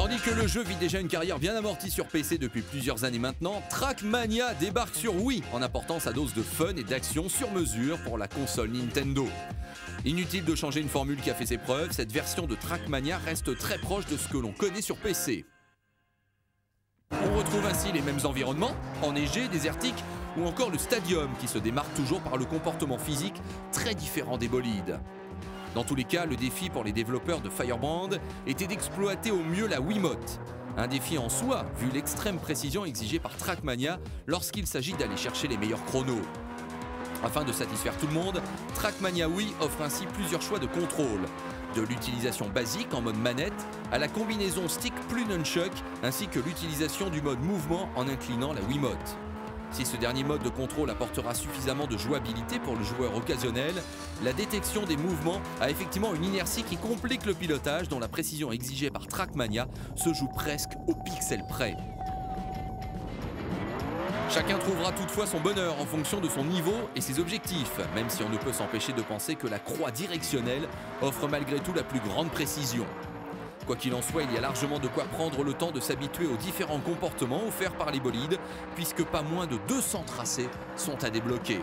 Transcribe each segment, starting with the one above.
Tandis que le jeu vit déjà une carrière bien amortie sur PC depuis plusieurs années maintenant, Trackmania débarque sur Wii en apportant sa dose de fun et d'action sur mesure pour la console Nintendo. Inutile de changer une formule qui a fait ses preuves, cette version de Trackmania reste très proche de ce que l'on connaît sur PC. On retrouve ainsi les mêmes environnements, enneigés, désertiques, ou encore le stadium qui se démarque toujours par le comportement physique très différent des bolides. Dans tous les cas, le défi pour les développeurs de Firebrand était d'exploiter au mieux la Wiimote. Un défi en soi, vu l'extrême précision exigée par Trackmania lorsqu'il s'agit d'aller chercher les meilleurs chronos. Afin de satisfaire tout le monde, Trackmania Wii offre ainsi plusieurs choix de contrôle. De l'utilisation basique en mode manette à la combinaison stick plus nunchuck ainsi que l'utilisation du mode mouvement en inclinant la Wiimote. Si ce dernier mode de contrôle apportera suffisamment de jouabilité pour le joueur occasionnel, la détection des mouvements a effectivement une inertie qui complique le pilotage dont la précision exigée par Trackmania se joue presque au pixel près. Chacun trouvera toutefois son bonheur en fonction de son niveau et ses objectifs, même si on ne peut s'empêcher de penser que la croix directionnelle offre malgré tout la plus grande précision. Quoi qu'il en soit, il y a largement de quoi prendre le temps de s'habituer aux différents comportements offerts par les bolides, puisque pas moins de 200 tracés sont à débloquer.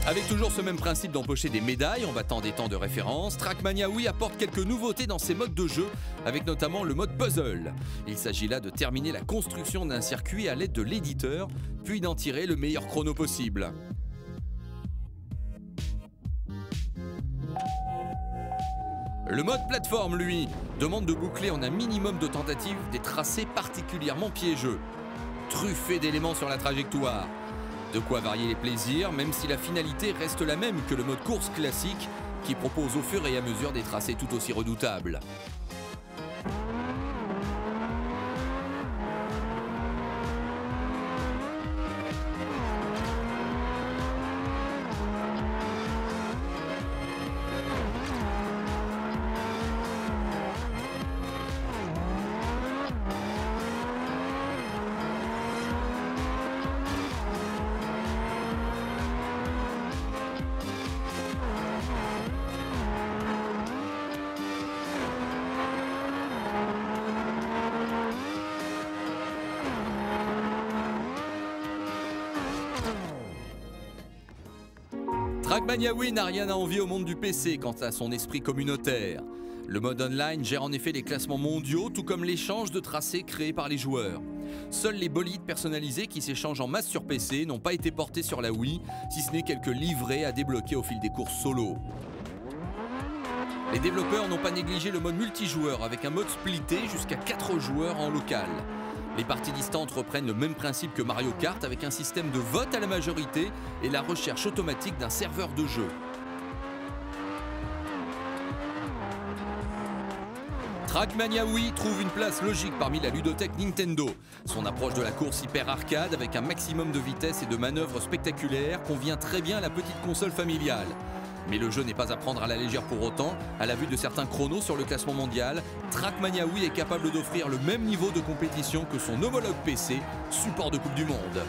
Avec toujours ce même principe d'empocher des médailles en battant des temps de référence, Trackmania Wii apporte quelques nouveautés dans ses modes de jeu, avec notamment le mode puzzle. Il s'agit là de terminer la construction d'un circuit à l'aide de l'éditeur, puis d'en tirer le meilleur chrono possible. Le mode plateforme, lui, demande de boucler en un minimum de tentatives des tracés particulièrement piégeux, truffés d'éléments sur la trajectoire. De quoi varier les plaisirs, même si la finalité reste la même que le mode course classique, qui propose au fur et à mesure des tracés tout aussi redoutables. Trackmania Wii n'a rien à envier au monde du PC quant à son esprit communautaire. Le mode online gère en effet les classements mondiaux, tout comme l'échange de tracés créés par les joueurs. Seuls les bolides personnalisés qui s'échangent en masse sur PC n'ont pas été portés sur la Wii, si ce n'est quelques livrets à débloquer au fil des courses solo. Les développeurs n'ont pas négligé le mode multijoueur avec un mode splitté jusqu'à 4 joueurs en local. Les parties distantes reprennent le même principe que Mario Kart avec un système de vote à la majorité et la recherche automatique d'un serveur de jeu. Trackmania Wii trouve une place logique parmi la ludothèque Nintendo. Son approche de la course hyper arcade avec un maximum de vitesse et de manœuvres spectaculaires convient très bien à la petite console familiale. Mais le jeu n'est pas à prendre à la légère pour autant. À la vue de certains chronos sur le classement mondial, Trackmania Wii est capable d'offrir le même niveau de compétition que son homologue PC, support de Coupe du Monde.